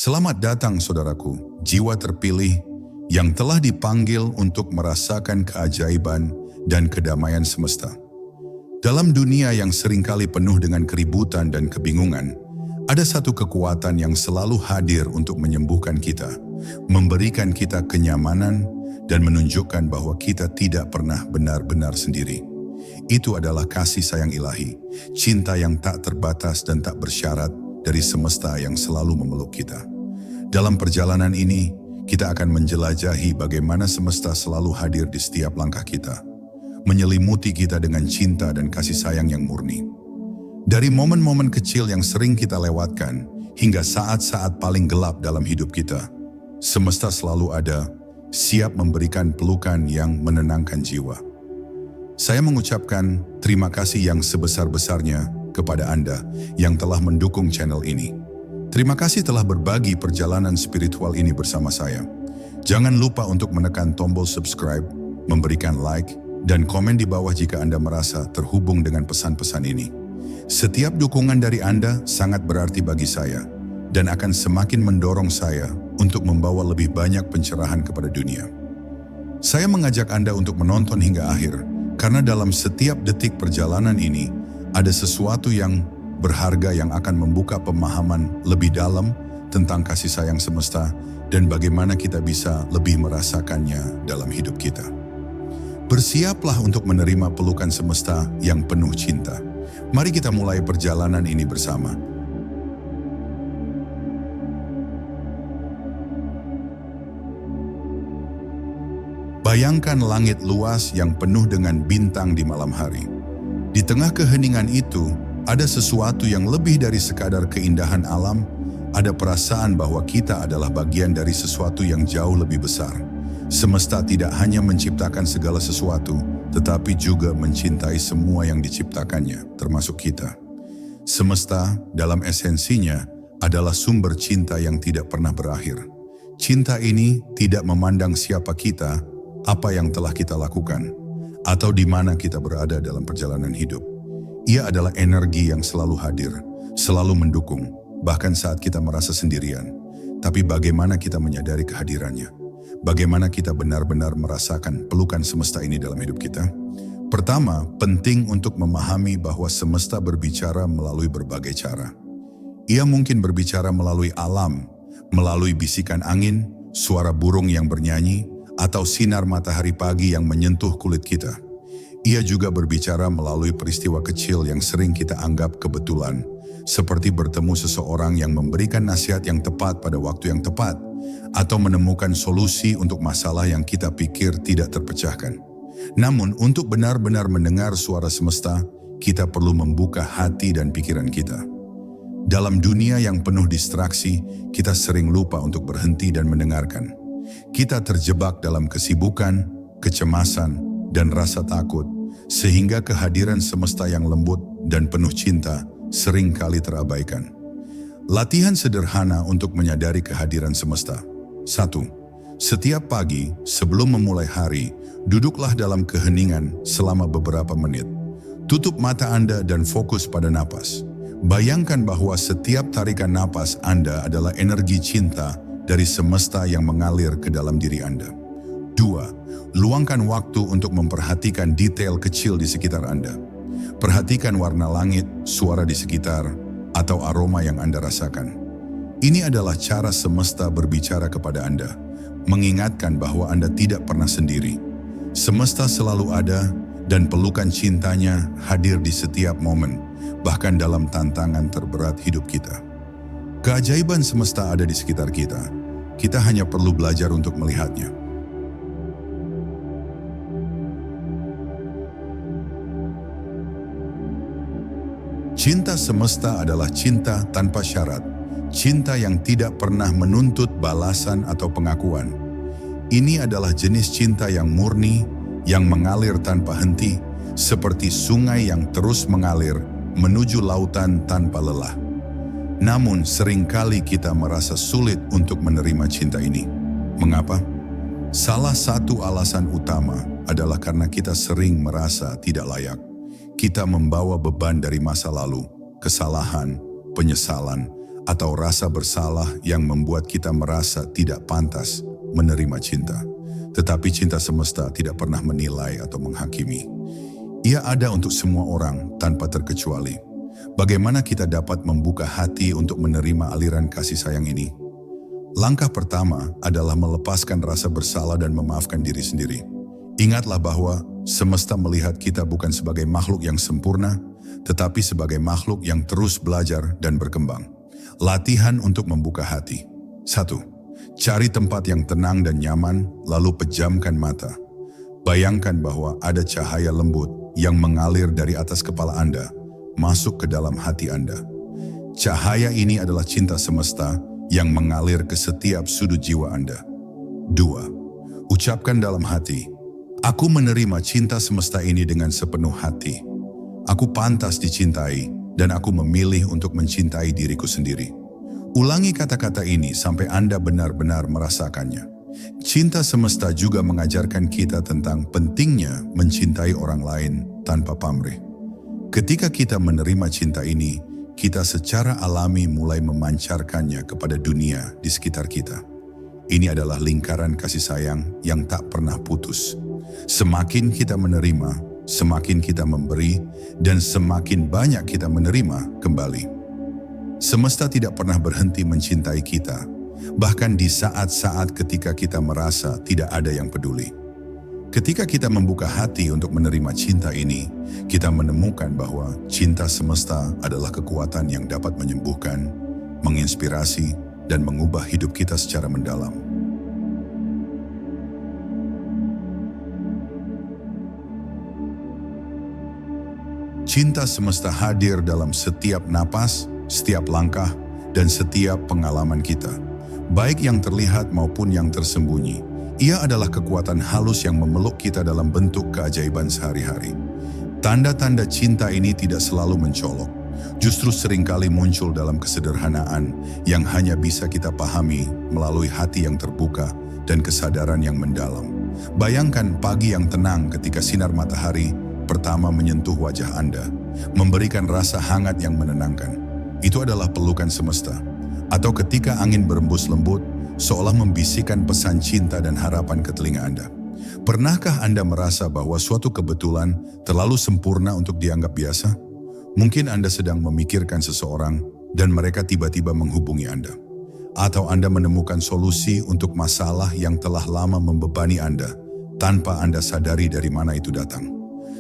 Selamat datang saudaraku, jiwa terpilih yang telah dipanggil untuk merasakan keajaiban dan kedamaian semesta. Dalam dunia yang seringkali penuh dengan keributan dan kebingungan, ada satu kekuatan yang selalu hadir untuk menyembuhkan kita, memberikan kita kenyamanan, dan menunjukkan bahwa kita tidak pernah benar-benar sendiri. Itu adalah kasih sayang ilahi, cinta yang tak terbatas dan tak bersyarat dari semesta yang selalu memeluk kita. Dalam perjalanan ini, kita akan menjelajahi bagaimana semesta selalu hadir di setiap langkah kita, menyelimuti kita dengan cinta dan kasih sayang yang murni. Dari momen-momen kecil yang sering kita lewatkan, hingga saat-saat paling gelap dalam hidup kita, semesta selalu ada, siap memberikan pelukan yang menenangkan jiwa. Saya mengucapkan terima kasih yang sebesar-besarnya kepada Anda yang telah mendukung channel ini. Terima kasih telah berbagi perjalanan spiritual ini bersama saya. Jangan lupa untuk menekan tombol subscribe, memberikan like, dan komen di bawah jika Anda merasa terhubung dengan pesan-pesan ini. Setiap dukungan dari Anda sangat berarti bagi saya dan akan semakin mendorong saya untuk membawa lebih banyak pencerahan kepada dunia. Saya mengajak Anda untuk menonton hingga akhir karena dalam setiap detik perjalanan ini ada sesuatu yang berharga yang akan membuka pemahaman lebih dalam tentang kasih sayang semesta dan bagaimana kita bisa lebih merasakannya dalam hidup kita. Bersiaplah untuk menerima pelukan semesta yang penuh cinta. Mari kita mulai perjalanan ini bersama. Bayangkan langit luas yang penuh dengan bintang di malam hari. Di tengah keheningan itu, ada sesuatu yang lebih dari sekadar keindahan alam, ada perasaan bahwa kita adalah bagian dari sesuatu yang jauh lebih besar. Semesta tidak hanya menciptakan segala sesuatu, tetapi juga mencintai semua yang diciptakannya, termasuk kita. Semesta, dalam esensinya, adalah sumber cinta yang tidak pernah berakhir. Cinta ini tidak memandang siapa kita, apa yang telah kita lakukan, atau di mana kita berada dalam perjalanan hidup. Ia adalah energi yang selalu hadir, selalu mendukung, bahkan saat kita merasa sendirian. Tapi bagaimana kita menyadari kehadirannya? Bagaimana kita benar-benar merasakan pelukan semesta ini dalam hidup kita? Pertama, penting untuk memahami bahwa semesta berbicara melalui berbagai cara. Ia mungkin berbicara melalui alam, melalui bisikan angin, suara burung yang bernyanyi, atau sinar matahari pagi yang menyentuh kulit kita. Ia juga berbicara melalui peristiwa kecil yang sering kita anggap kebetulan, seperti bertemu seseorang yang memberikan nasihat yang tepat pada waktu yang tepat, atau menemukan solusi untuk masalah yang kita pikir tidak terpecahkan. Namun, untuk benar-benar mendengar suara semesta, kita perlu membuka hati dan pikiran kita. Dalam dunia yang penuh distraksi, kita sering lupa untuk berhenti dan mendengarkan. Kita terjebak dalam kesibukan, kecemasan, dan rasa takut, sehingga kehadiran semesta yang lembut dan penuh cinta sering kali terabaikan. Latihan sederhana untuk menyadari kehadiran semesta. 1. Setiap pagi, sebelum memulai hari, duduklah dalam keheningan selama beberapa menit. Tutup mata Anda dan fokus pada napas. Bayangkan bahwa setiap tarikan napas Anda adalah energi cinta dari semesta yang mengalir ke dalam diri Anda. 2. Luangkan waktu untuk memperhatikan detail kecil di sekitar Anda. Perhatikan warna langit, suara di sekitar, atau aroma yang Anda rasakan. Ini adalah cara semesta berbicara kepada Anda, mengingatkan bahwa Anda tidak pernah sendiri. Semesta selalu ada dan pelukan cintanya hadir di setiap momen, bahkan dalam tantangan terberat hidup kita. Keajaiban semesta ada di sekitar kita. Kita hanya perlu belajar untuk melihatnya. Cinta semesta adalah cinta tanpa syarat, cinta yang tidak pernah menuntut balasan atau pengakuan. Ini adalah jenis cinta yang murni, yang mengalir tanpa henti, seperti sungai yang terus mengalir menuju lautan tanpa lelah. Namun seringkali kita merasa sulit untuk menerima cinta ini. Mengapa? Salah satu alasan utama adalah karena kita sering merasa tidak layak. Kita membawa beban dari masa lalu, kesalahan, penyesalan, atau rasa bersalah yang membuat kita merasa tidak pantas menerima cinta. Tetapi cinta semesta tidak pernah menilai atau menghakimi. Ia ada untuk semua orang tanpa terkecuali. Bagaimana kita dapat membuka hati untuk menerima aliran kasih sayang ini? Langkah pertama adalah melepaskan rasa bersalah dan memaafkan diri sendiri. Ingatlah bahwa semesta melihat kita bukan sebagai makhluk yang sempurna, tetapi sebagai makhluk yang terus belajar dan berkembang. Latihan untuk membuka hati. 1. Cari tempat yang tenang dan nyaman, lalu pejamkan mata. Bayangkan bahwa ada cahaya lembut yang mengalir dari atas kepala Anda, masuk ke dalam hati Anda. Cahaya ini adalah cinta semesta yang mengalir ke setiap sudut jiwa Anda. 2. Ucapkan dalam hati, "Aku menerima cinta semesta ini dengan sepenuh hati. Aku pantas dicintai dan aku memilih untuk mencintai diriku sendiri." Ulangi kata-kata ini sampai Anda benar-benar merasakannya. Cinta semesta juga mengajarkan kita tentang pentingnya mencintai orang lain tanpa pamrih. Ketika kita menerima cinta ini, kita secara alami mulai memancarkannya kepada dunia di sekitar kita. Ini adalah lingkaran kasih sayang yang tak pernah putus. Semakin kita menerima, semakin kita memberi, dan semakin banyak kita menerima kembali. Semesta tidak pernah berhenti mencintai kita, bahkan di saat-saat ketika kita merasa tidak ada yang peduli. Ketika kita membuka hati untuk menerima cinta ini, kita menemukan bahwa cinta semesta adalah kekuatan yang dapat menyembuhkan, menginspirasi, dan mengubah hidup kita secara mendalam. Cinta semesta hadir dalam setiap napas, setiap langkah, dan setiap pengalaman kita, baik yang terlihat maupun yang tersembunyi. Ia adalah kekuatan halus yang memeluk kita dalam bentuk keajaiban sehari-hari. Tanda-tanda cinta ini tidak selalu mencolok, justru seringkali muncul dalam kesederhanaan yang hanya bisa kita pahami melalui hati yang terbuka dan kesadaran yang mendalam. Bayangkan pagi yang tenang ketika sinar matahari pertama menyentuh wajah Anda, memberikan rasa hangat yang menenangkan. Itu adalah pelukan semesta. Atau ketika angin berembus lembut, seolah membisikkan pesan cinta dan harapan ke telinga Anda. Pernahkah Anda merasa bahwa suatu kebetulan terlalu sempurna untuk dianggap biasa? Mungkin Anda sedang memikirkan seseorang dan mereka tiba-tiba menghubungi Anda. Atau Anda menemukan solusi untuk masalah yang telah lama membebani Anda tanpa Anda sadari dari mana itu datang.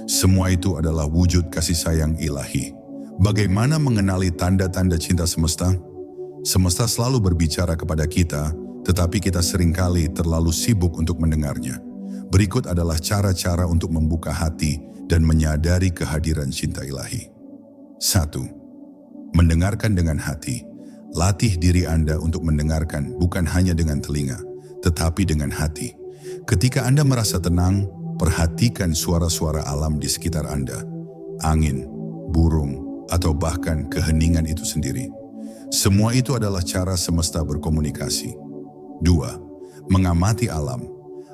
Semua itu adalah wujud kasih sayang ilahi. Bagaimana mengenali tanda-tanda cinta semesta? Semesta selalu berbicara kepada kita, tetapi kita seringkali terlalu sibuk untuk mendengarnya. Berikut adalah cara-cara untuk membuka hati dan menyadari kehadiran cinta ilahi. 1. Mendengarkan dengan hati. Latih diri Anda untuk mendengarkan bukan hanya dengan telinga, tetapi dengan hati. Ketika Anda merasa tenang, perhatikan suara-suara alam di sekitar Anda. Angin, burung, atau bahkan keheningan itu sendiri. Semua itu adalah cara semesta berkomunikasi. 2. Mengamati alam.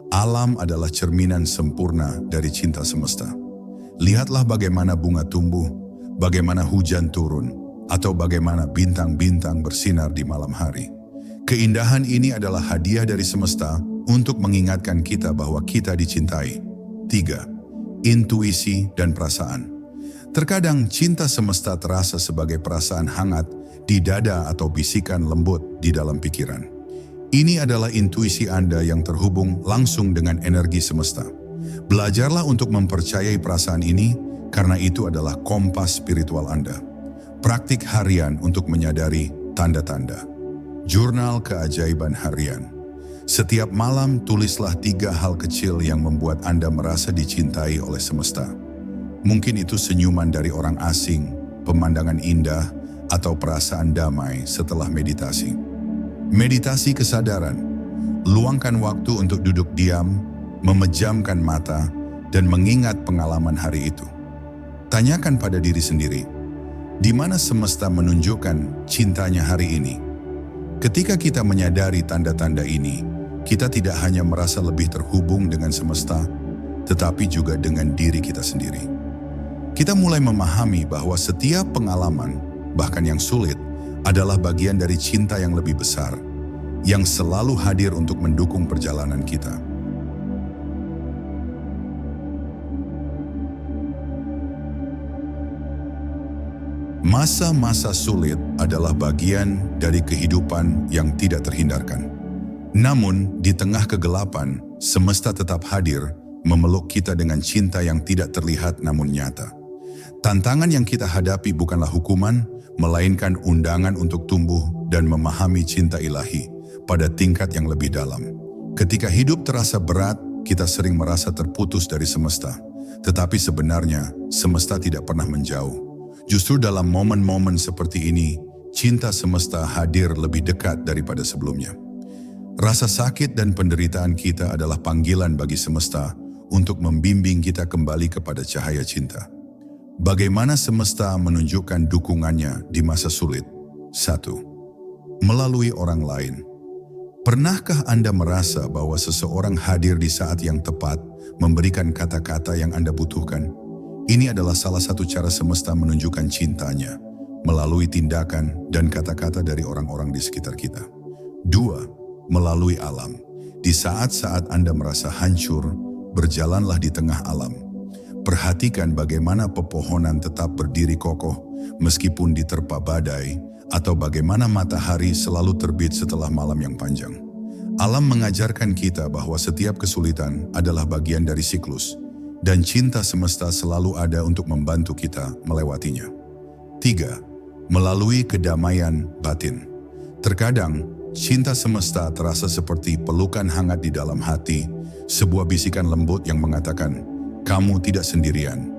Alam adalah cerminan sempurna dari cinta semesta. Lihatlah bagaimana bunga tumbuh, bagaimana hujan turun, atau bagaimana bintang-bintang bersinar di malam hari. Keindahan ini adalah hadiah dari semesta untuk mengingatkan kita bahwa kita dicintai. 3. Intuisi dan perasaan. Terkadang cinta semesta terasa sebagai perasaan hangat di dada atau bisikan lembut di dalam pikiran. Ini adalah intuisi Anda yang terhubung langsung dengan energi semesta. Belajarlah untuk mempercayai perasaan ini karena itu adalah kompas spiritual Anda. Praktik harian untuk menyadari tanda-tanda. Jurnal keajaiban harian. Setiap malam tulislah 3 hal kecil yang membuat Anda merasa dicintai oleh semesta. Mungkin itu senyuman dari orang asing, pemandangan indah, atau perasaan damai setelah meditasi. Meditasi kesadaran. Luangkan waktu untuk duduk diam, memejamkan mata, dan mengingat pengalaman hari itu. Tanyakan pada diri sendiri, di mana semesta menunjukkan cintanya hari ini? Ketika kita menyadari tanda-tanda ini, kita tidak hanya merasa lebih terhubung dengan semesta, tetapi juga dengan diri kita sendiri. Kita mulai memahami bahwa setiap pengalaman, bahkan yang sulit, adalah bagian dari cinta yang lebih besar, yang selalu hadir untuk mendukung perjalanan kita. Masa-masa sulit adalah bagian dari kehidupan yang tidak terhindarkan. Namun, di tengah kegelapan, semesta tetap hadir, memeluk kita dengan cinta yang tidak terlihat namun nyata. Tantangan yang kita hadapi bukanlah hukuman, melainkan undangan untuk tumbuh dan memahami cinta ilahi pada tingkat yang lebih dalam. Ketika hidup terasa berat, kita sering merasa terputus dari semesta. Tetapi sebenarnya, semesta tidak pernah menjauh. Justru dalam momen-momen seperti ini, cinta semesta hadir lebih dekat daripada sebelumnya. Rasa sakit dan penderitaan kita adalah panggilan bagi semesta untuk membimbing kita kembali kepada cahaya cinta. Bagaimana semesta menunjukkan dukungannya di masa sulit? 1. Melalui orang lain. Pernahkah Anda merasa bahwa seseorang hadir di saat yang tepat, memberikan kata-kata yang Anda butuhkan? Ini adalah salah satu cara semesta menunjukkan cintanya, melalui tindakan dan kata-kata dari orang-orang di sekitar kita. 2. Melalui alam. Di saat-saat Anda merasa hancur, berjalanlah di tengah alam. Perhatikan bagaimana pepohonan tetap berdiri kokoh meskipun diterpa badai, atau bagaimana matahari selalu terbit setelah malam yang panjang. Alam mengajarkan kita bahwa setiap kesulitan adalah bagian dari siklus, dan cinta semesta selalu ada untuk membantu kita melewatinya. 3. Melalui kedamaian batin. Terkadang, cinta semesta terasa seperti pelukan hangat di dalam hati, sebuah bisikan lembut yang mengatakan, "Kamu tidak sendirian."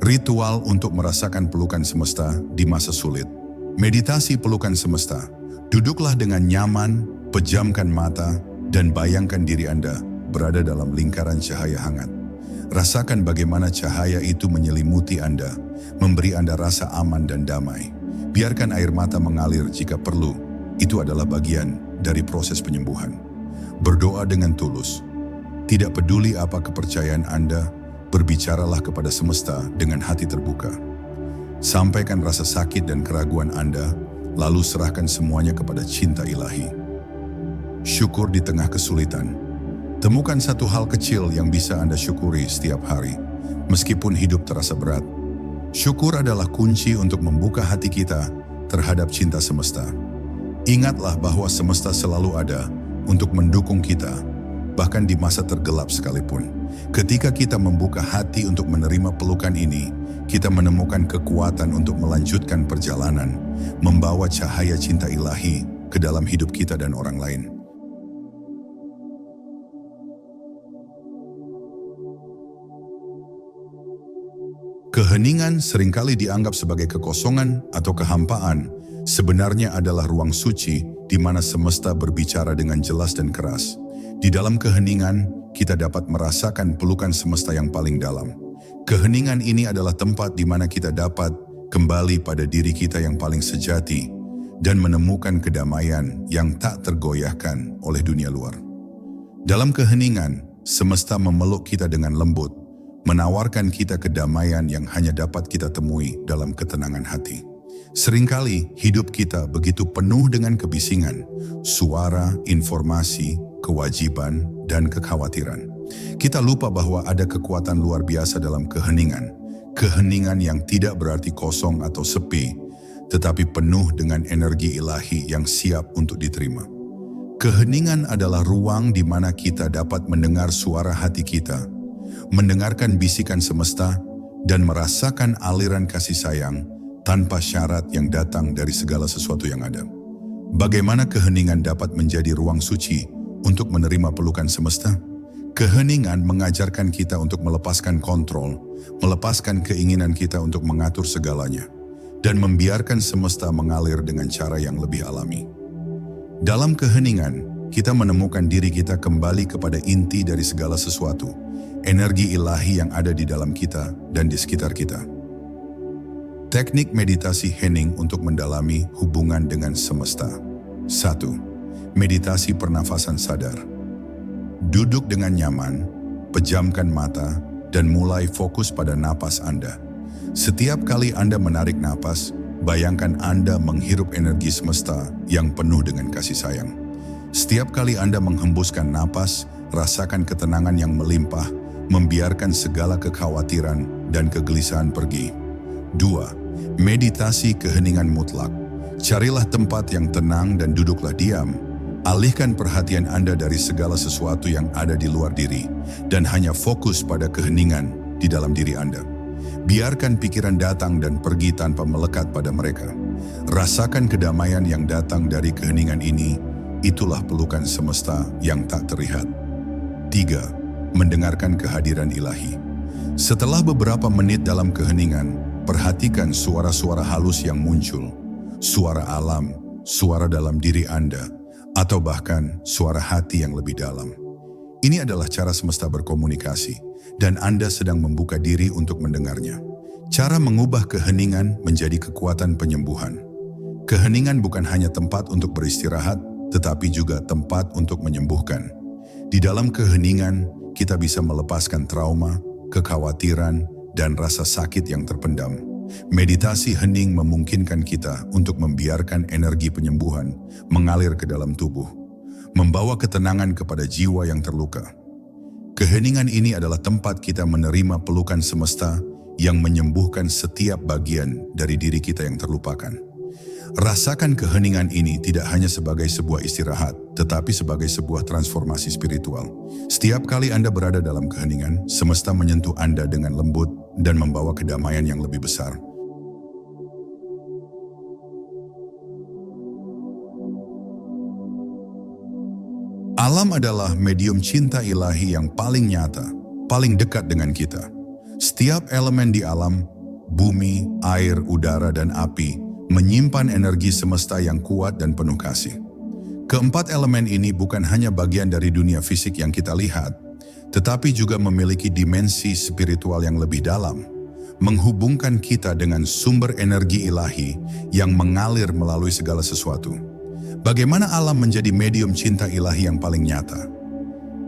Ritual untuk merasakan pelukan semesta di masa sulit. Meditasi pelukan semesta. Duduklah dengan nyaman, pejamkan mata, dan bayangkan diri Anda berada dalam lingkaran cahaya hangat. Rasakan bagaimana cahaya itu menyelimuti Anda, memberi Anda rasa aman dan damai. Biarkan air mata mengalir jika perlu, itu adalah bagian dari proses penyembuhan. Berdoa dengan tulus. Tidak peduli apa kepercayaan Anda, berbicaralah kepada semesta dengan hati terbuka. Sampaikan rasa sakit dan keraguan Anda, lalu serahkan semuanya kepada cinta ilahi. Syukur di tengah kesulitan. Temukan satu hal kecil yang bisa Anda syukuri setiap hari, meskipun hidup terasa berat. Syukur adalah kunci untuk membuka hati kita terhadap cinta semesta. Ingatlah bahwa semesta selalu ada untuk mendukung kita, bahkan di masa tergelap sekalipun. Ketika kita membuka hati untuk menerima pelukan ini, kita menemukan kekuatan untuk melanjutkan perjalanan, membawa cahaya cinta ilahi ke dalam hidup kita dan orang lain. Keheningan seringkali dianggap sebagai kekosongan atau kehampaan, sebenarnya adalah ruang suci di mana semesta berbicara dengan jelas dan keras. Di dalam keheningan, kita dapat merasakan pelukan semesta yang paling dalam. Keheningan ini adalah tempat di mana kita dapat kembali pada diri kita yang paling sejati dan menemukan kedamaian yang tak tergoyahkan oleh dunia luar. Dalam keheningan, semesta memeluk kita dengan lembut, menawarkan kita kedamaian yang hanya dapat kita temui dalam ketenangan hati. Seringkali hidup kita begitu penuh dengan kebisingan, suara, informasi, kewajiban, dan kekhawatiran. Kita lupa bahwa ada kekuatan luar biasa dalam keheningan. Keheningan yang tidak berarti kosong atau sepi, tetapi penuh dengan energi ilahi yang siap untuk diterima. Keheningan adalah ruang di mana kita dapat mendengar suara hati kita, mendengarkan bisikan semesta, dan merasakan aliran kasih sayang tanpa syarat yang datang dari segala sesuatu yang ada. Bagaimana keheningan dapat menjadi ruang suci untuk menerima pelukan semesta? Keheningan mengajarkan kita untuk melepaskan kontrol, melepaskan keinginan kita untuk mengatur segalanya, dan membiarkan semesta mengalir dengan cara yang lebih alami. Dalam keheningan, kita menemukan diri kita kembali kepada inti dari segala sesuatu, energi ilahi yang ada di dalam kita dan di sekitar kita. Teknik meditasi hening untuk mendalami hubungan dengan semesta. 1. Meditasi pernafasan sadar. Duduk dengan nyaman, pejamkan mata, dan mulai fokus pada napas Anda. Setiap kali Anda menarik napas, Bayangkan Anda menghirup energi semesta yang penuh dengan kasih sayang. Setiap kali Anda menghembuskan napas, rasakan ketenangan yang melimpah, membiarkan segala kekhawatiran dan kegelisahan pergi. 2. Meditasi keheningan mutlak. Carilah tempat yang tenang dan duduklah diam. Alihkan perhatian Anda dari segala sesuatu yang ada di luar diri dan hanya fokus pada keheningan di dalam diri Anda. Biarkan pikiran datang dan pergi tanpa melekat pada mereka. Rasakan kedamaian yang datang dari keheningan ini, itulah pelukan semesta yang tak terlihat. 3. Mendengarkan kehadiran ilahi. Setelah beberapa menit dalam keheningan, perhatikan suara-suara halus yang muncul, suara alam, suara dalam diri Anda, atau bahkan suara hati yang lebih dalam. Ini adalah cara semesta berkomunikasi, dan Anda sedang membuka diri untuk mendengarnya. Cara mengubah keheningan menjadi kekuatan penyembuhan. Keheningan bukan hanya tempat untuk beristirahat, tetapi juga tempat untuk menyembuhkan. Di dalam keheningan, kita bisa melepaskan trauma, kekhawatiran, dan rasa sakit yang terpendam. Meditasi hening memungkinkan kita untuk membiarkan energi penyembuhan mengalir ke dalam tubuh, membawa ketenangan kepada jiwa yang terluka. Keheningan ini adalah tempat kita menerima pelukan semesta yang menyembuhkan setiap bagian dari diri kita yang terlupakan. Rasakan keheningan ini tidak hanya sebagai sebuah istirahat, tetapi sebagai sebuah transformasi spiritual. Setiap kali Anda berada dalam keheningan, semesta menyentuh Anda dengan lembut dan membawa kedamaian yang lebih besar. Alam adalah medium cinta ilahi yang paling nyata, paling dekat dengan kita. Setiap elemen di alam, bumi, air, udara, dan api, menyimpan energi semesta yang kuat dan penuh kasih. Keempat elemen ini bukan hanya bagian dari dunia fisik yang kita lihat, tetapi juga memiliki dimensi spiritual yang lebih dalam, menghubungkan kita dengan sumber energi ilahi yang mengalir melalui segala sesuatu. Bagaimana alam menjadi medium cinta ilahi yang paling nyata?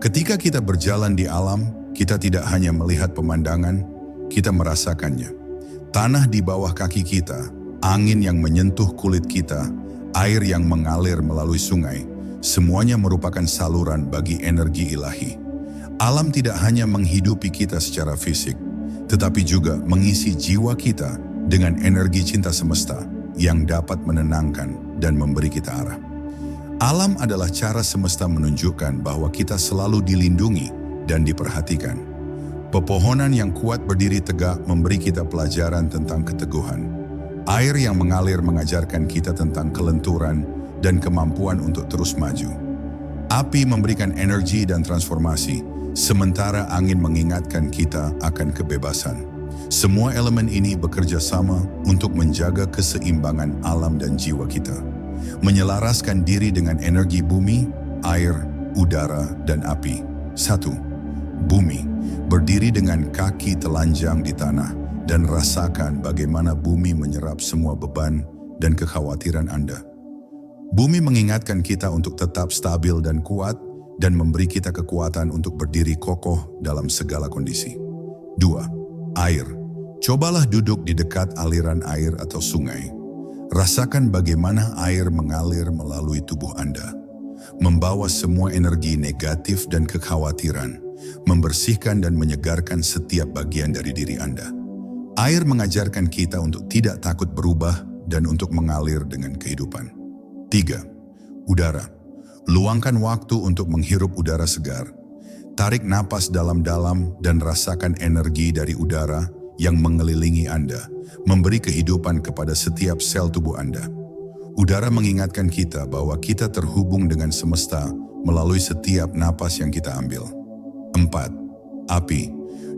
Ketika kita berjalan di alam, kita tidak hanya melihat pemandangan, kita merasakannya. Tanah di bawah kaki kita, angin yang menyentuh kulit kita, air yang mengalir melalui sungai, semuanya merupakan saluran bagi energi ilahi. Alam tidak hanya menghidupi kita secara fisik, tetapi juga mengisi jiwa kita dengan energi cinta semesta yang dapat menenangkan dan memberi kita arah. Alam adalah cara semesta menunjukkan bahwa kita selalu dilindungi dan diperhatikan. Pepohonan yang kuat berdiri tegak memberi kita pelajaran tentang keteguhan. Air yang mengalir mengajarkan kita tentang kelenturan dan kemampuan untuk terus maju. Api memberikan energi dan transformasi, sementara angin mengingatkan kita akan kebebasan. Semua elemen ini bekerja sama untuk menjaga keseimbangan alam dan jiwa kita, menyelaraskan diri dengan energi bumi, air, udara, dan api. 1. Bumi. Berdiri dengan kaki telanjang di tanah dan rasakan bagaimana bumi menyerap semua beban dan kekhawatiran Anda. Bumi mengingatkan kita untuk tetap stabil dan kuat dan memberi kita kekuatan untuk berdiri kokoh dalam segala kondisi. 2. Air. Cobalah duduk di dekat aliran air atau sungai. Rasakan bagaimana air mengalir melalui tubuh Anda, membawa semua energi negatif dan kekhawatiran, membersihkan dan menyegarkan setiap bagian dari diri Anda. Air mengajarkan kita untuk tidak takut berubah dan untuk mengalir dengan kehidupan. 3. Udara. Luangkan waktu untuk menghirup udara segar. Tarik napas dalam-dalam dan rasakan energi dari udara yang mengelilingi Anda, memberi kehidupan kepada setiap sel tubuh Anda. Udara mengingatkan kita bahwa kita terhubung dengan semesta melalui setiap napas yang kita ambil. 4. Api.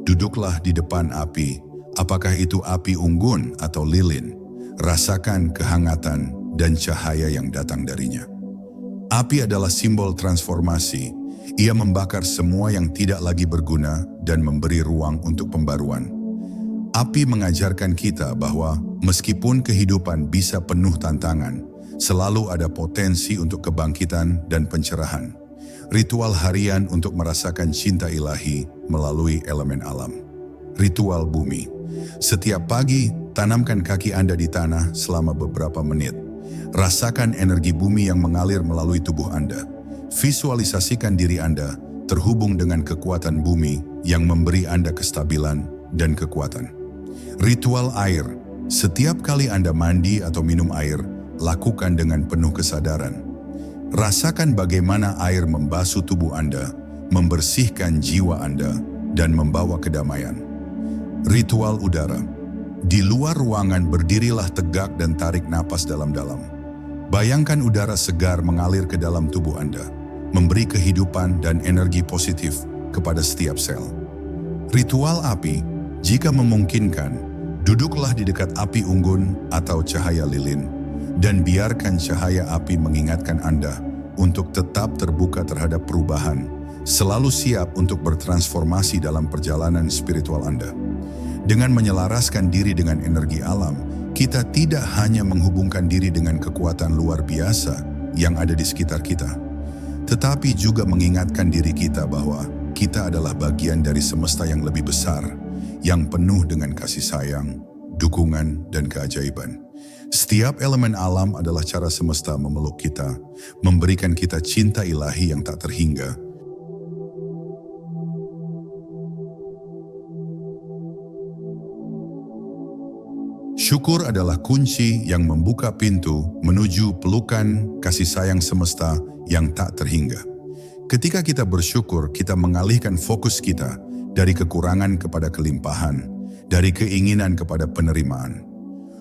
Duduklah di depan api, apakah itu api unggun atau lilin. Rasakan kehangatan dan cahaya yang datang darinya. Api adalah simbol transformasi. Ia membakar semua yang tidak lagi berguna dan memberi ruang untuk pembaruan. Api mengajarkan kita bahwa meskipun kehidupan bisa penuh tantangan, selalu ada potensi untuk kebangkitan dan pencerahan. Ritual harian untuk merasakan cinta ilahi melalui elemen alam. Ritual bumi. Setiap pagi, tanamkan kaki Anda di tanah selama beberapa menit. Rasakan energi bumi yang mengalir melalui tubuh Anda. Visualisasikan diri Anda terhubung dengan kekuatan bumi yang memberi Anda kestabilan dan kekuatan. Ritual air. Setiap kali Anda mandi atau minum air, lakukan dengan penuh kesadaran. Rasakan bagaimana air membasuh tubuh Anda, membersihkan jiwa Anda, dan membawa kedamaian. Ritual udara. Di luar ruangan berdirilah tegak dan tarik napas dalam-dalam. Bayangkan udara segar mengalir ke dalam tubuh Anda, memberi kehidupan dan energi positif kepada setiap sel. Ritual api. Jika memungkinkan, duduklah di dekat api unggun atau cahaya lilin, dan biarkan cahaya api mengingatkan Anda untuk tetap terbuka terhadap perubahan, selalu siap untuk bertransformasi dalam perjalanan spiritual Anda. Dengan menyelaraskan diri dengan energi alam, kita tidak hanya menghubungkan diri dengan kekuatan luar biasa yang ada di sekitar kita, tetapi juga mengingatkan diri kita bahwa kita adalah bagian dari semesta yang lebih besar, yang penuh dengan kasih sayang, dukungan, dan keajaiban. Setiap elemen alam adalah cara semesta memeluk kita, memberikan kita cinta ilahi yang tak terhingga. Syukur adalah kunci yang membuka pintu menuju pelukan kasih sayang semesta yang tak terhingga. Ketika kita bersyukur, kita mengalihkan fokus kita dari kekurangan kepada kelimpahan, dari keinginan kepada penerimaan.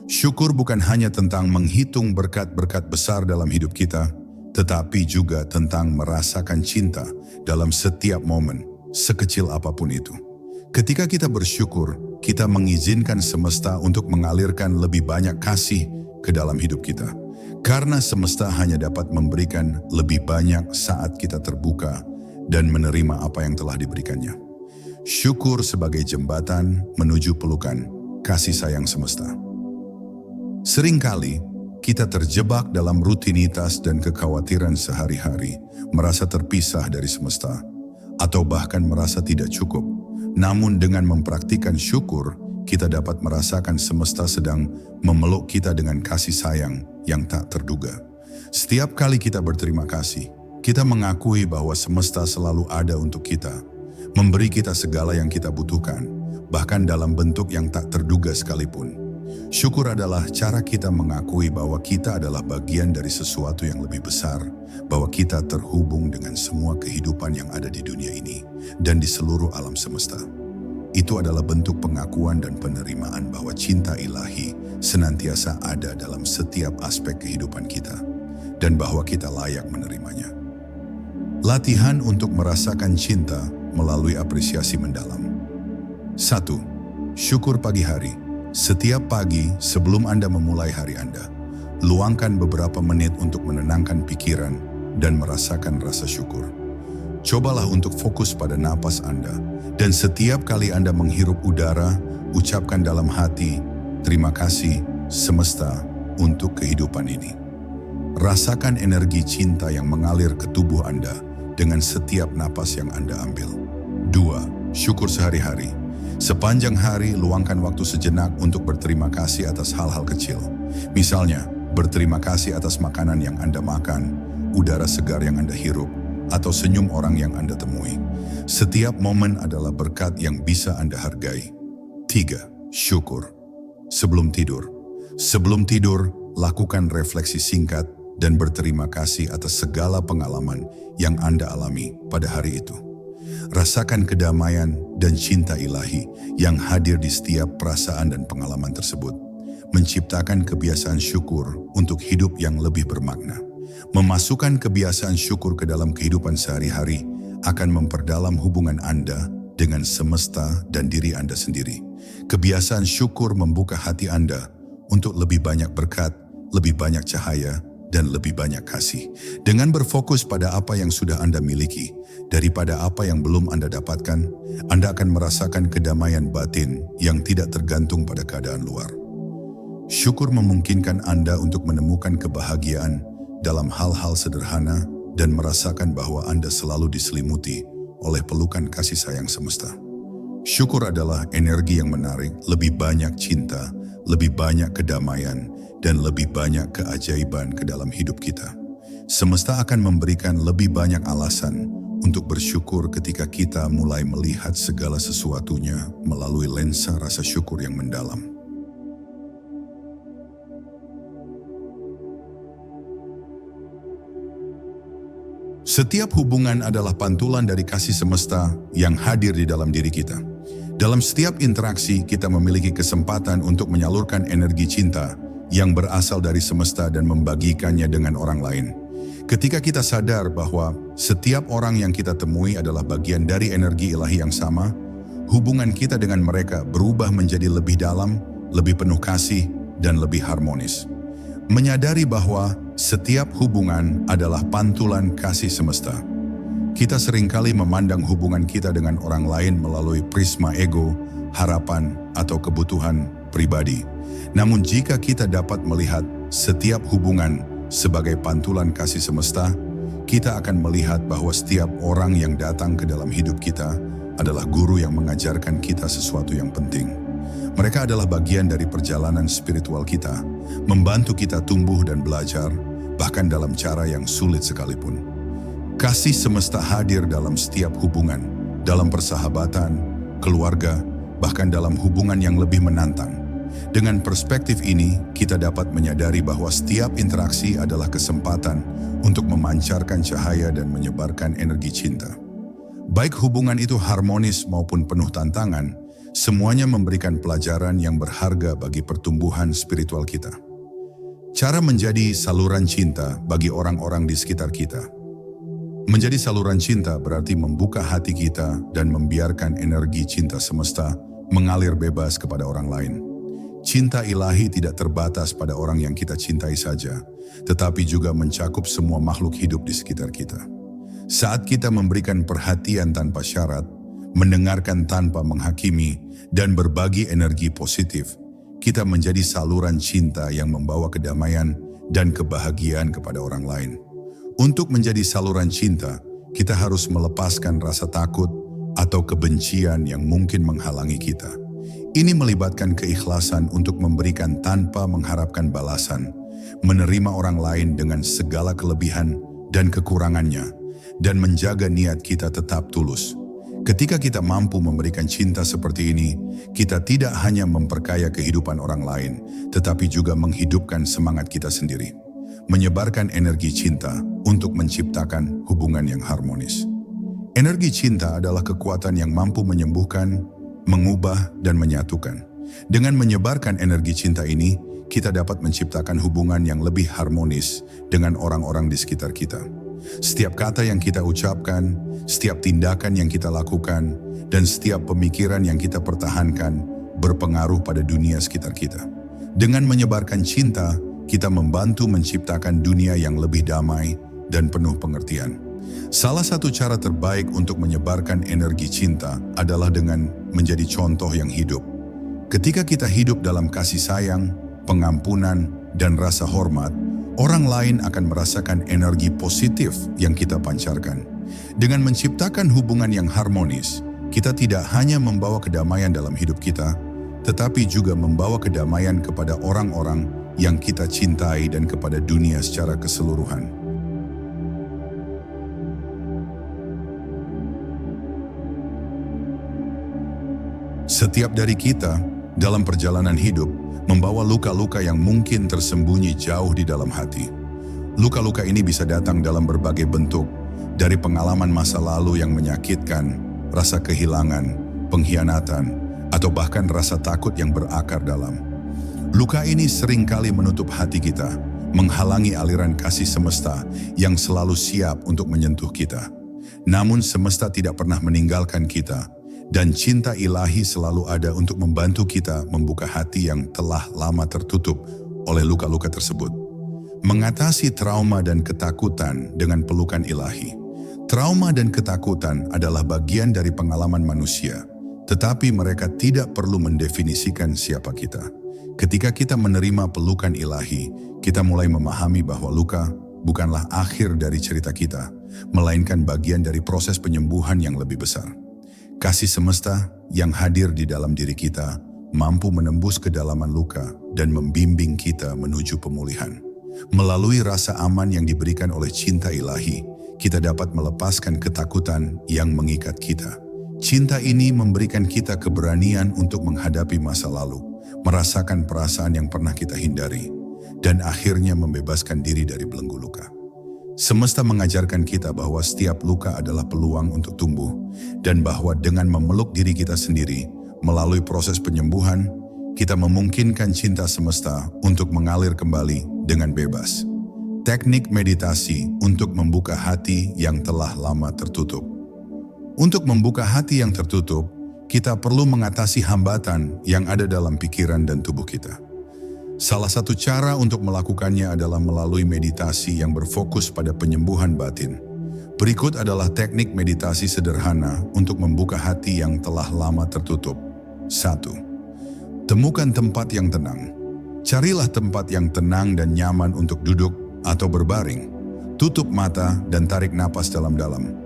Syukur bukan hanya tentang menghitung berkat-berkat besar dalam hidup kita, tetapi juga tentang merasakan cinta dalam setiap momen, sekecil apapun itu. Ketika kita bersyukur, kita mengizinkan semesta untuk mengalirkan lebih banyak kasih ke dalam hidup kita. Karena semesta hanya dapat memberikan lebih banyak saat kita terbuka dan menerima apa yang telah diberikannya. Syukur sebagai jembatan menuju pelukan kasih sayang semesta. Seringkali kita terjebak dalam rutinitas dan kekhawatiran sehari-hari, merasa terpisah dari semesta, atau bahkan merasa tidak cukup. Namun dengan mempraktikkan syukur, kita dapat merasakan semesta sedang memeluk kita dengan kasih sayang yang tak terduga. Setiap kali kita berterima kasih, kita mengakui bahwa semesta selalu ada untuk kita, memberi kita segala yang kita butuhkan, bahkan dalam bentuk yang tak terduga sekalipun. Syukur adalah cara kita mengakui bahwa kita adalah bagian dari sesuatu yang lebih besar, bahwa kita terhubung dengan semua kehidupan yang ada di dunia ini dan di seluruh alam semesta. Itu adalah bentuk pengakuan dan penerimaan bahwa cinta ilahi senantiasa ada dalam setiap aspek kehidupan kita, dan bahwa kita layak menerimanya. Latihan untuk merasakan cinta melalui apresiasi mendalam. 1. Syukur pagi hari. Setiap pagi sebelum Anda memulai hari Anda, luangkan beberapa menit untuk menenangkan pikiran dan merasakan rasa syukur. Cobalah untuk fokus pada napas Anda, dan setiap kali Anda menghirup udara, ucapkan dalam hati, terima kasih semesta untuk kehidupan ini. Rasakan energi cinta yang mengalir ke tubuh Anda dengan setiap napas yang Anda ambil. 2. Syukur sehari-hari. Sepanjang hari, luangkan waktu sejenak untuk berterima kasih atas hal-hal kecil. Misalnya, berterima kasih atas makanan yang Anda makan, udara segar yang Anda hirup, atau senyum orang yang Anda temui. Setiap momen adalah berkat yang bisa Anda hargai. 3. Syukur. Sebelum tidur. Sebelum tidur, lakukan refleksi singkat dan berterima kasih atas segala pengalaman yang Anda alami pada hari itu. Rasakan kedamaian dan cinta ilahi yang hadir di setiap perasaan dan pengalaman tersebut. Menciptakan kebiasaan syukur untuk hidup yang lebih bermakna. Memasukkan kebiasaan syukur ke dalam kehidupan sehari-hari akan memperdalam hubungan Anda dengan semesta dan diri Anda sendiri. Kebiasaan syukur membuka hati Anda untuk lebih banyak berkat, lebih banyak cahaya, dan lebih banyak kasih. Dengan berfokus pada apa yang sudah Anda miliki, daripada apa yang belum Anda dapatkan, Anda akan merasakan kedamaian batin yang tidak tergantung pada keadaan luar. Syukur memungkinkan Anda untuk menemukan kebahagiaan dalam hal-hal sederhana dan merasakan bahwa Anda selalu diselimuti oleh pelukan kasih sayang semesta. Syukur adalah energi yang menarik, lebih banyak cinta, lebih banyak kedamaian, dan lebih banyak keajaiban ke dalam hidup kita. Semesta akan memberikan lebih banyak alasan untuk bersyukur ketika kita mulai melihat segala sesuatunya melalui lensa rasa syukur yang mendalam. Setiap hubungan adalah pantulan dari kasih semesta yang hadir di dalam diri kita. Dalam setiap interaksi, kita memiliki kesempatan untuk menyalurkan energi cinta yang berasal dari semesta dan membagikannya dengan orang lain. Ketika kita sadar bahwa setiap orang yang kita temui adalah bagian dari energi ilahi yang sama, hubungan kita dengan mereka berubah menjadi lebih dalam, lebih penuh kasih, dan lebih harmonis. Menyadari bahwa setiap hubungan adalah pantulan kasih semesta. Kita seringkali memandang hubungan kita dengan orang lain melalui prisma ego, harapan, atau kebutuhan pribadi. Namun jika kita dapat melihat setiap hubungan sebagai pantulan kasih semesta, kita akan melihat bahwa setiap orang yang datang ke dalam hidup kita adalah guru yang mengajarkan kita sesuatu yang penting. Mereka adalah bagian dari perjalanan spiritual kita, membantu kita tumbuh dan belajar, bahkan dalam cara yang sulit sekalipun. Kasih semesta hadir dalam setiap hubungan, dalam persahabatan, keluarga, bahkan dalam hubungan yang lebih menantang. Dengan perspektif ini, kita dapat menyadari bahwa setiap interaksi adalah kesempatan untuk memancarkan cahaya dan menyebarkan energi cinta. Baik hubungan itu harmonis maupun penuh tantangan, semuanya memberikan pelajaran yang berharga bagi pertumbuhan spiritual kita. Cara menjadi saluran cinta bagi orang-orang di sekitar kita. Menjadi saluran cinta berarti membuka hati kita dan membiarkan energi cinta semesta mengalir bebas kepada orang lain. Cinta ilahi tidak terbatas pada orang yang kita cintai saja, tetapi juga mencakup semua makhluk hidup di sekitar kita. Saat kita memberikan perhatian tanpa syarat, mendengarkan tanpa menghakimi, dan berbagi energi positif, kita menjadi saluran cinta yang membawa kedamaian dan kebahagiaan kepada orang lain. Untuk menjadi saluran cinta, kita harus melepaskan rasa takut atau kebencian yang mungkin menghalangi kita. Ini melibatkan keikhlasan untuk memberikan tanpa mengharapkan balasan, menerima orang lain dengan segala kelebihan dan kekurangannya, dan menjaga niat kita tetap tulus. Ketika kita mampu memberikan cinta seperti ini, kita tidak hanya memperkaya kehidupan orang lain, tetapi juga menghidupkan semangat kita sendiri. Menyebarkan energi cinta untuk menciptakan hubungan yang harmonis. Energi cinta adalah kekuatan yang mampu menyembuhkan, mengubah, dan menyatukan. Dengan menyebarkan energi cinta ini, kita dapat menciptakan hubungan yang lebih harmonis dengan orang-orang di sekitar kita. Setiap kata yang kita ucapkan, setiap tindakan yang kita lakukan, dan setiap pemikiran yang kita pertahankan berpengaruh pada dunia sekitar kita. Dengan menyebarkan cinta, kita membantu menciptakan dunia yang lebih damai dan penuh pengertian. Salah satu cara terbaik untuk menyebarkan energi cinta adalah dengan menjadi contoh yang hidup. Ketika kita hidup dalam kasih sayang, pengampunan, dan rasa hormat, orang lain akan merasakan energi positif yang kita pancarkan. Dengan menciptakan hubungan yang harmonis, kita tidak hanya membawa kedamaian dalam hidup kita, tetapi juga membawa kedamaian kepada orang-orang yang kita cintai dan kepada dunia secara keseluruhan. Setiap dari kita dalam perjalanan hidup membawa luka-luka yang mungkin tersembunyi jauh di dalam hati. Luka-luka ini bisa datang dalam berbagai bentuk, dari pengalaman masa lalu yang menyakitkan, rasa kehilangan, pengkhianatan, atau bahkan rasa takut yang berakar dalam. Luka ini seringkali menutup hati kita, menghalangi aliran kasih semesta yang selalu siap untuk menyentuh kita. Namun semesta tidak pernah meninggalkan kita, dan cinta ilahi selalu ada untuk membantu kita membuka hati yang telah lama tertutup oleh luka-luka tersebut. Mengatasi trauma dan ketakutan dengan pelukan ilahi. Trauma dan ketakutan adalah bagian dari pengalaman manusia, tetapi mereka tidak perlu mendefinisikan siapa kita. Ketika kita menerima pelukan ilahi, kita mulai memahami bahwa luka bukanlah akhir dari cerita kita, melainkan bagian dari proses penyembuhan yang lebih besar. Kasih semesta yang hadir di dalam diri kita mampu menembus kedalaman luka dan membimbing kita menuju pemulihan. Melalui rasa aman yang diberikan oleh cinta ilahi, kita dapat melepaskan ketakutan yang mengikat kita. Cinta ini memberikan kita keberanian untuk menghadapi masa lalu, merasakan perasaan yang pernah kita hindari, dan akhirnya membebaskan diri dari belenggu luka. Semesta mengajarkan kita bahwa setiap luka adalah peluang untuk tumbuh, dan bahwa dengan memeluk diri kita sendiri, melalui proses penyembuhan, kita memungkinkan cinta semesta untuk mengalir kembali dengan bebas. Teknik meditasi untuk membuka hati yang telah lama tertutup. Untuk membuka hati yang tertutup, kita perlu mengatasi hambatan yang ada dalam pikiran dan tubuh kita. Salah satu cara untuk melakukannya adalah melalui meditasi yang berfokus pada penyembuhan batin. Berikut adalah teknik meditasi sederhana untuk membuka hati yang telah lama tertutup. 1. Temukan tempat yang tenang. Carilah tempat yang tenang dan nyaman untuk duduk atau berbaring. Tutup mata dan tarik napas dalam-dalam.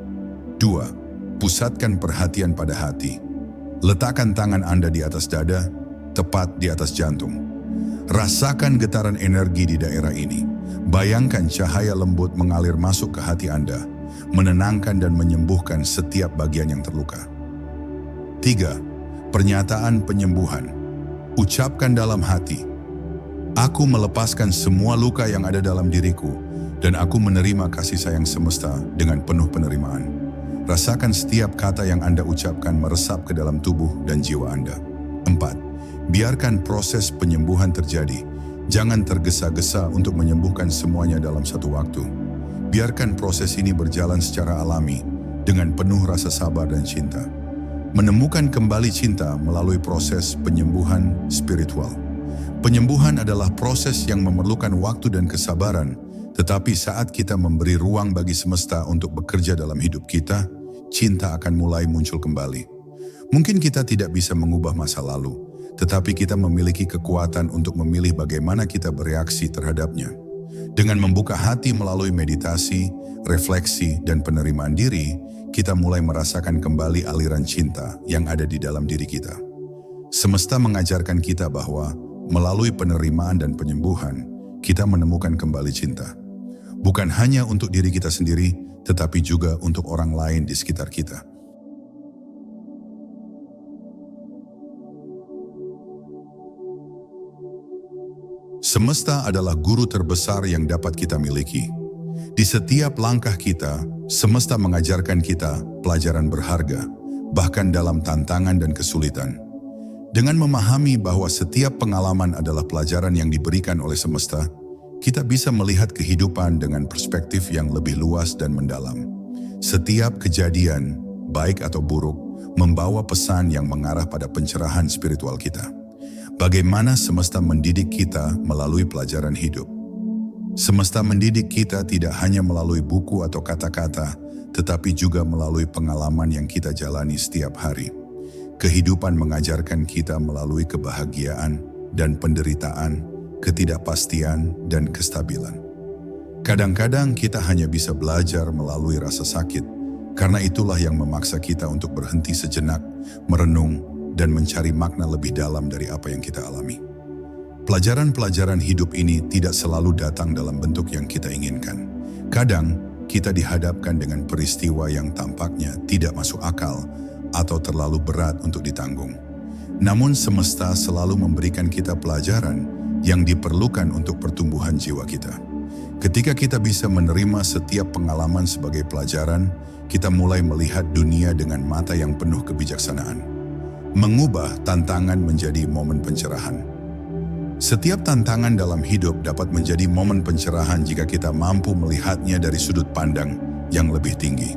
2. Pusatkan perhatian pada hati. Letakkan tangan Anda di atas dada, tepat di atas jantung. Rasakan getaran energi di daerah ini. Bayangkan cahaya lembut mengalir masuk ke hati Anda, menenangkan dan menyembuhkan setiap bagian yang terluka. 3. Pernyataan penyembuhan. Ucapkan dalam hati, "Aku melepaskan semua luka yang ada dalam diriku, dan aku menerima kasih sayang semesta dengan penuh penerimaan." Rasakan setiap kata yang Anda ucapkan meresap ke dalam tubuh dan jiwa Anda. 4. Biarkan proses penyembuhan terjadi. Jangan tergesa-gesa untuk menyembuhkan semuanya dalam satu waktu. Biarkan proses ini berjalan secara alami, dengan penuh rasa sabar dan cinta. Menemukan kembali cinta melalui proses penyembuhan spiritual. Penyembuhan adalah proses yang memerlukan waktu dan kesabaran, tetapi saat kita memberi ruang bagi semesta untuk bekerja dalam hidup kita, cinta akan mulai muncul kembali. Mungkin kita tidak bisa mengubah masa lalu, tetapi kita memiliki kekuatan untuk memilih bagaimana kita bereaksi terhadapnya. Dengan membuka hati melalui meditasi, refleksi, dan penerimaan diri, kita mulai merasakan kembali aliran cinta yang ada di dalam diri kita. Semesta mengajarkan kita bahwa melalui penerimaan dan penyembuhan, kita menemukan kembali cinta. Bukan hanya untuk diri kita sendiri, tetapi juga untuk orang lain di sekitar kita. Semesta adalah guru terbesar yang dapat kita miliki. Di setiap langkah kita, semesta mengajarkan kita pelajaran berharga, bahkan dalam tantangan dan kesulitan. Dengan memahami bahwa setiap pengalaman adalah pelajaran yang diberikan oleh semesta, kita bisa melihat kehidupan dengan perspektif yang lebih luas dan mendalam. Setiap kejadian, baik atau buruk, membawa pesan yang mengarah pada pencerahan spiritual kita. Bagaimana semesta mendidik kita melalui pelajaran hidup. Semesta mendidik kita tidak hanya melalui buku atau kata-kata, tetapi juga melalui pengalaman yang kita jalani setiap hari. Kehidupan mengajarkan kita melalui kebahagiaan dan penderitaan, ketidakpastian, dan kestabilan. Kadang-kadang kita hanya bisa belajar melalui rasa sakit, karena itulah yang memaksa kita untuk berhenti sejenak, merenung, dan mencari makna lebih dalam dari apa yang kita alami. Pelajaran-pelajaran hidup ini tidak selalu datang dalam bentuk yang kita inginkan. Kadang, kita dihadapkan dengan peristiwa yang tampaknya tidak masuk akal atau terlalu berat untuk ditanggung. Namun semesta selalu memberikan kita pelajaran yang diperlukan untuk pertumbuhan jiwa kita. Ketika kita bisa menerima setiap pengalaman sebagai pelajaran, kita mulai melihat dunia dengan mata yang penuh kebijaksanaan. Mengubah tantangan menjadi momen pencerahan. Setiap tantangan dalam hidup dapat menjadi momen pencerahan jika kita mampu melihatnya dari sudut pandang yang lebih tinggi.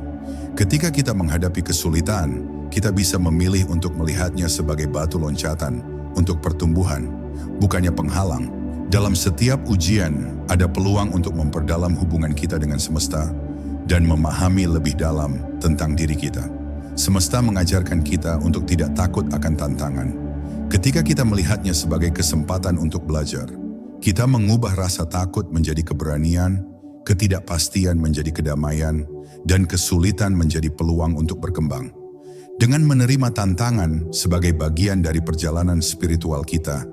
Ketika kita menghadapi kesulitan, kita bisa memilih untuk melihatnya sebagai batu loncatan untuk pertumbuhan, bukannya penghalang. Dalam setiap ujian, ada peluang untuk memperdalam hubungan kita dengan semesta dan memahami lebih dalam tentang diri kita. Semesta mengajarkan kita untuk tidak takut akan tantangan. Ketika kita melihatnya sebagai kesempatan untuk belajar, kita mengubah rasa takut menjadi keberanian, ketidakpastian menjadi kedamaian, dan kesulitan menjadi peluang untuk berkembang. Dengan menerima tantangan sebagai bagian dari perjalanan spiritual kita,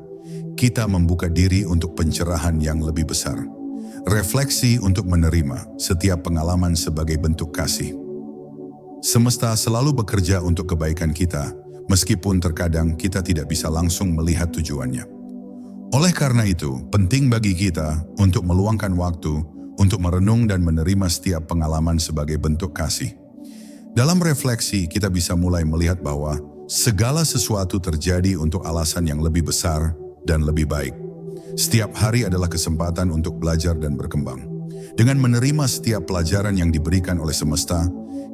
kita membuka diri untuk pencerahan yang lebih besar. Refleksi untuk menerima setiap pengalaman sebagai bentuk kasih. Semesta selalu bekerja untuk kebaikan kita, meskipun terkadang kita tidak bisa langsung melihat tujuannya. Oleh karena itu, penting bagi kita untuk meluangkan waktu untuk merenung dan menerima setiap pengalaman sebagai bentuk kasih. Dalam refleksi, kita bisa mulai melihat bahwa segala sesuatu terjadi untuk alasan yang lebih besar dan lebih baik. Setiap hari adalah kesempatan untuk belajar dan berkembang. Dengan menerima setiap pelajaran yang diberikan oleh semesta,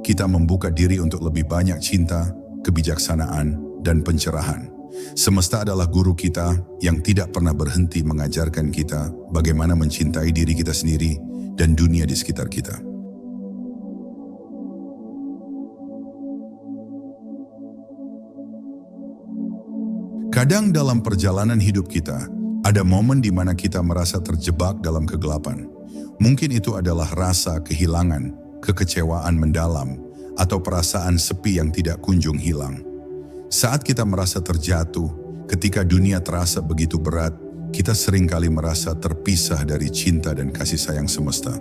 kita membuka diri untuk lebih banyak cinta, kebijaksanaan, dan pencerahan. Semesta adalah guru kita yang tidak pernah berhenti mengajarkan kita bagaimana mencintai diri kita sendiri dan dunia di sekitar kita. Kadang dalam perjalanan hidup kita, ada momen di mana kita merasa terjebak dalam kegelapan. Mungkin itu adalah rasa kehilangan, kekecewaan mendalam, atau perasaan sepi yang tidak kunjung hilang. Saat kita merasa terjatuh, ketika dunia terasa begitu berat, kita seringkali merasa terpisah dari cinta dan kasih sayang semesta.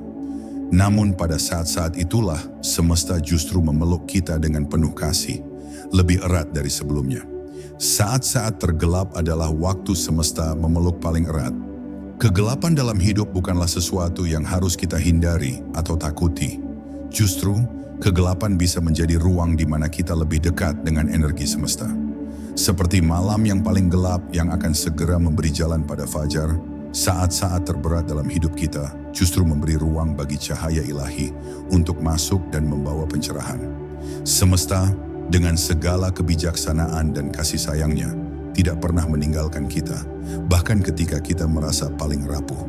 Namun pada saat-saat itulah, semesta justru memeluk kita dengan penuh kasih, lebih erat dari sebelumnya. Saat-saat tergelap adalah waktu semesta memeluk paling erat. Kegelapan dalam hidup bukanlah sesuatu yang harus kita hindari atau takuti. Justru, kegelapan bisa menjadi ruang di mana kita lebih dekat dengan energi semesta. Seperti malam yang paling gelap yang akan segera memberi jalan pada fajar, saat-saat terberat dalam hidup kita justru memberi ruang bagi cahaya ilahi untuk masuk dan membawa pencerahan. Semesta, dengan segala kebijaksanaan dan kasih sayangnya, tidak pernah meninggalkan kita, bahkan ketika kita merasa paling rapuh.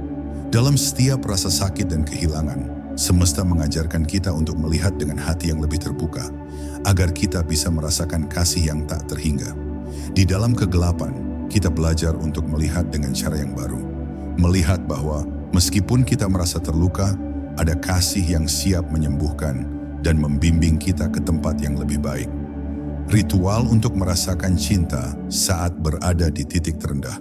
Dalam setiap rasa sakit dan kehilangan, semesta mengajarkan kita untuk melihat dengan hati yang lebih terbuka, agar kita bisa merasakan kasih yang tak terhingga. Di dalam kegelapan, kita belajar untuk melihat dengan cara yang baru. Melihat bahwa meskipun kita merasa terluka, ada kasih yang siap menyembuhkan dan membimbing kita ke tempat yang lebih baik. Ritual untuk merasakan cinta saat berada di titik terendah.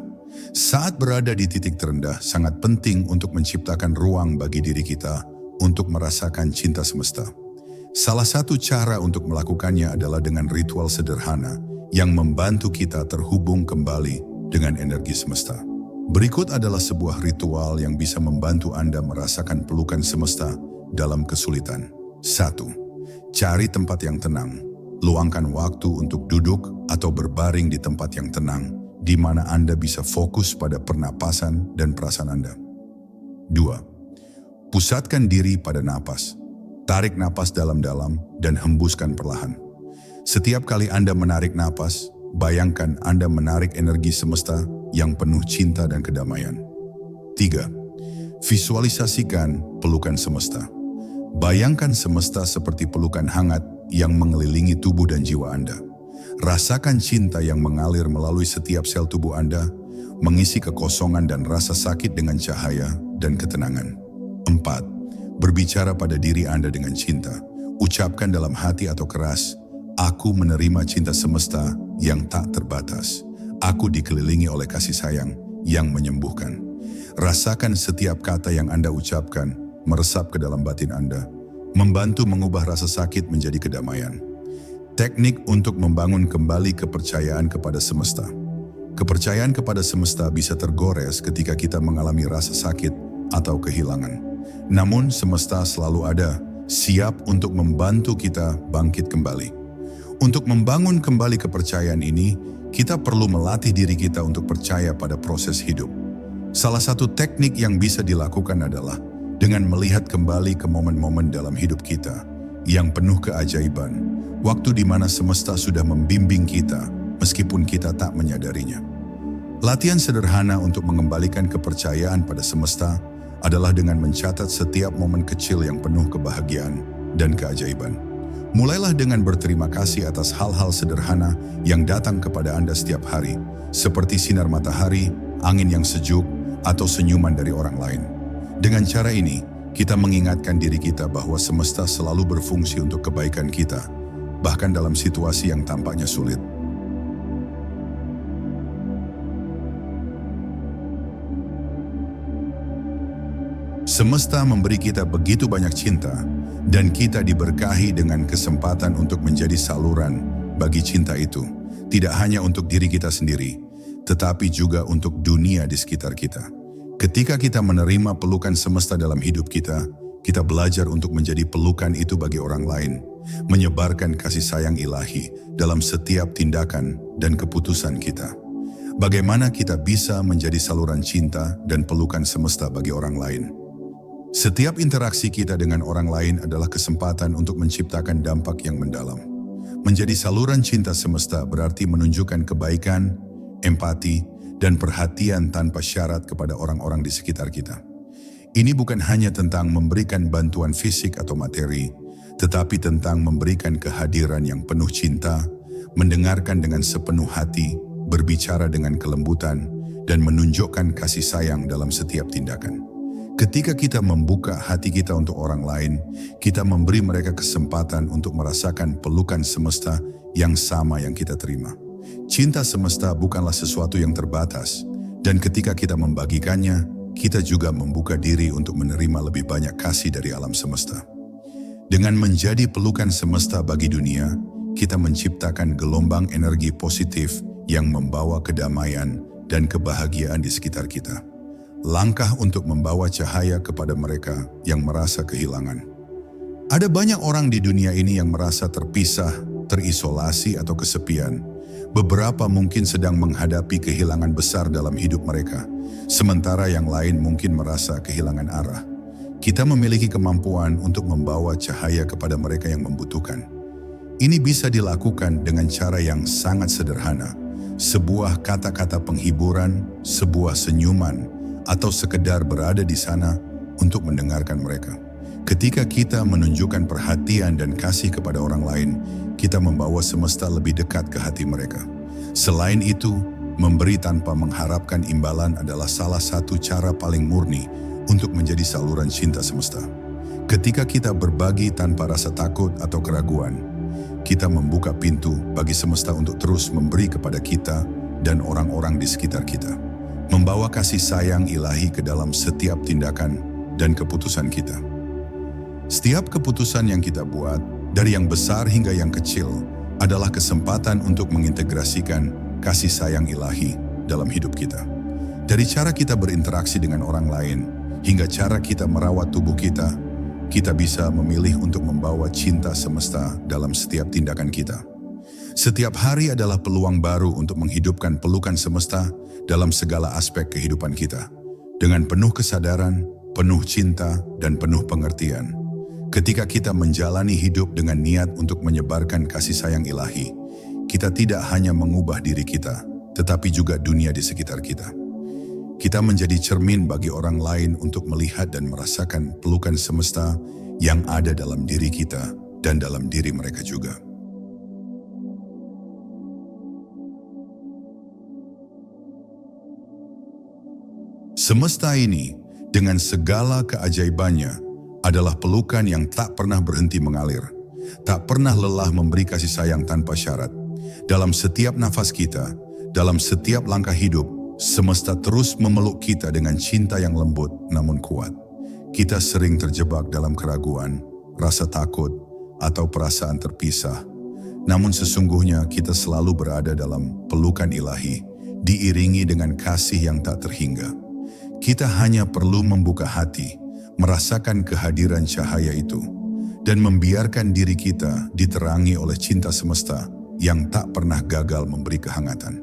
Saat berada di titik terendah sangat penting untuk menciptakan ruang bagi diri kita untuk merasakan cinta semesta. Salah satu cara untuk melakukannya adalah dengan ritual sederhana yang membantu kita terhubung kembali dengan energi semesta. Berikut adalah sebuah ritual yang bisa membantu Anda merasakan pelukan semesta dalam kesulitan. 1. Cari tempat yang tenang. Luangkan waktu untuk duduk atau berbaring di tempat yang tenang, di mana Anda bisa fokus pada pernapasan dan perasaan Anda. 2. Pusatkan diri pada napas. Tarik napas dalam-dalam dan hembuskan perlahan. Setiap kali Anda menarik napas, bayangkan Anda menarik energi semesta yang penuh cinta dan kedamaian. 3. Visualisasikan pelukan semesta. Bayangkan semesta seperti pelukan hangat yang mengelilingi tubuh dan jiwa Anda. Rasakan cinta yang mengalir melalui setiap sel tubuh Anda, mengisi kekosongan dan rasa sakit dengan cahaya dan ketenangan. 4. Berbicara pada diri Anda dengan cinta. Ucapkan dalam hati atau keras, "Aku menerima cinta semesta yang tak terbatas. Aku dikelilingi oleh kasih sayang yang menyembuhkan." Rasakan setiap kata yang Anda ucapkan meresap ke dalam batin Anda, membantu mengubah rasa sakit menjadi kedamaian. Teknik untuk membangun kembali kepercayaan kepada semesta. Kepercayaan kepada semesta bisa tergores ketika kita mengalami rasa sakit atau kehilangan. Namun semesta selalu ada, siap untuk membantu kita bangkit kembali. Untuk membangun kembali kepercayaan ini, kita perlu melatih diri kita untuk percaya pada proses hidup. Salah satu teknik yang bisa dilakukan adalah dengan melihat kembali ke momen-momen dalam hidup kita yang penuh keajaiban, waktu di mana semesta sudah membimbing kita meskipun kita tak menyadarinya. Latihan sederhana untuk mengembalikan kepercayaan pada semesta adalah dengan mencatat setiap momen kecil yang penuh kebahagiaan dan keajaiban. Mulailah dengan berterima kasih atas hal-hal sederhana yang datang kepada Anda setiap hari, seperti sinar matahari, angin yang sejuk, atau senyuman dari orang lain. Dengan cara ini, kita mengingatkan diri kita bahwa semesta selalu berfungsi untuk kebaikan kita, bahkan dalam situasi yang tampaknya sulit. Semesta memberi kita begitu banyak cinta, dan kita diberkahi dengan kesempatan untuk menjadi saluran bagi cinta itu, tidak hanya untuk diri kita sendiri, tetapi juga untuk dunia di sekitar kita. Ketika kita menerima pelukan semesta dalam hidup kita, kita belajar untuk menjadi pelukan itu bagi orang lain, menyebarkan kasih sayang ilahi dalam setiap tindakan dan keputusan kita. Bagaimana kita bisa menjadi saluran cinta dan pelukan semesta bagi orang lain? Setiap interaksi kita dengan orang lain adalah kesempatan untuk menciptakan dampak yang mendalam. Menjadi saluran cinta semesta berarti menunjukkan kebaikan, empati, dan perhatian tanpa syarat kepada orang-orang di sekitar kita. Ini bukan hanya tentang memberikan bantuan fisik atau materi, tetapi tentang memberikan kehadiran yang penuh cinta, mendengarkan dengan sepenuh hati, berbicara dengan kelembutan, dan menunjukkan kasih sayang dalam setiap tindakan. Ketika kita membuka hati kita untuk orang lain, kita memberi mereka kesempatan untuk merasakan pelukan semesta yang sama yang kita terima. Cinta semesta bukanlah sesuatu yang terbatas, dan ketika kita membagikannya, kita juga membuka diri untuk menerima lebih banyak kasih dari alam semesta. Dengan menjadi pelukan semesta bagi dunia, kita menciptakan gelombang energi positif yang membawa kedamaian dan kebahagiaan di sekitar kita. Langkah untuk membawa cahaya kepada mereka yang merasa kehilangan. Ada banyak orang di dunia ini yang merasa terpisah, terisolasi atau kesepian. Beberapa mungkin sedang menghadapi kehilangan besar dalam hidup mereka, sementara yang lain mungkin merasa kehilangan arah. Kita memiliki kemampuan untuk membawa cahaya kepada mereka yang membutuhkan. Ini bisa dilakukan dengan cara yang sangat sederhana. Sebuah kata-kata penghiburan, sebuah senyuman, atau sekedar berada di sana untuk mendengarkan mereka. Ketika kita menunjukkan perhatian dan kasih kepada orang lain, kita membawa semesta lebih dekat ke hati mereka. Selain itu, memberi tanpa mengharapkan imbalan adalah salah satu cara paling murni untuk menjadi saluran cinta semesta. Ketika kita berbagi tanpa rasa takut atau keraguan, kita membuka pintu bagi semesta untuk terus memberi kepada kita dan orang-orang di sekitar kita. Membawa kasih sayang ilahi ke dalam setiap tindakan dan keputusan kita. Setiap keputusan yang kita buat, dari yang besar hingga yang kecil, adalah kesempatan untuk mengintegrasikan kasih sayang ilahi dalam hidup kita. Dari cara kita berinteraksi dengan orang lain, hingga cara kita merawat tubuh kita, kita bisa memilih untuk membawa cinta semesta dalam setiap tindakan kita. Setiap hari adalah peluang baru untuk menghidupkan pelukan semesta dalam segala aspek kehidupan kita. Dengan penuh kesadaran, penuh cinta, dan penuh pengertian. Ketika kita menjalani hidup dengan niat untuk menyebarkan kasih sayang ilahi, kita tidak hanya mengubah diri kita, tetapi juga dunia di sekitar kita. Kita menjadi cermin bagi orang lain untuk melihat dan merasakan pelukan semesta yang ada dalam diri kita dan dalam diri mereka juga. Semesta ini, dengan segala keajaibannya, adalah pelukan yang tak pernah berhenti mengalir, tak pernah lelah memberi kasih sayang tanpa syarat. Dalam setiap nafas kita, dalam setiap langkah hidup, semesta terus memeluk kita dengan cinta yang lembut namun kuat. Kita sering terjebak dalam keraguan, rasa takut, atau perasaan terpisah. Namun sesungguhnya kita selalu berada dalam pelukan ilahi, diiringi dengan kasih yang tak terhingga. Kita hanya perlu membuka hati, merasakan kehadiran cahaya itu, dan membiarkan diri kita diterangi oleh cinta semesta yang tak pernah gagal memberi kehangatan.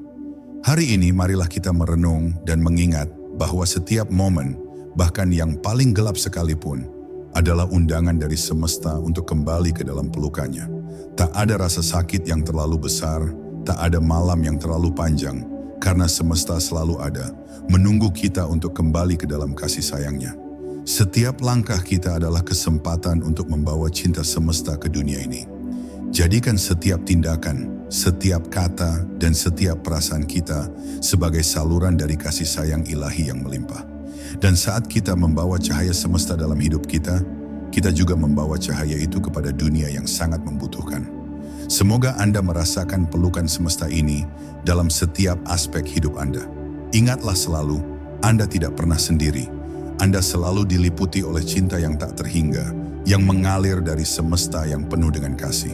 Hari ini marilah kita merenung dan mengingat bahwa setiap momen, bahkan yang paling gelap sekalipun, adalah undangan dari semesta untuk kembali ke dalam pelukannya. Tak ada rasa sakit yang terlalu besar, tak ada malam yang terlalu panjang, karena semesta selalu ada, menunggu kita untuk kembali ke dalam kasih sayangnya. Setiap langkah kita adalah kesempatan untuk membawa cinta semesta ke dunia ini. Jadikan setiap tindakan, setiap kata, dan setiap perasaan kita sebagai saluran dari kasih sayang ilahi yang melimpah. Dan saat kita membawa cahaya semesta dalam hidup kita, kita juga membawa cahaya itu kepada dunia yang sangat membutuhkan. Semoga Anda merasakan pelukan semesta ini dalam setiap aspek hidup Anda. Ingatlah selalu, Anda tidak pernah sendiri. Anda selalu diliputi oleh cinta yang tak terhingga, yang mengalir dari semesta yang penuh dengan kasih.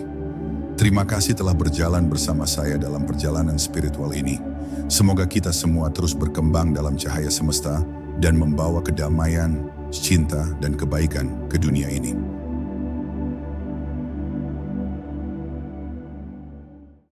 Terima kasih telah berjalan bersama saya dalam perjalanan spiritual ini. Semoga kita semua terus berkembang dalam cahaya semesta dan membawa kedamaian, cinta, dan kebaikan ke dunia ini.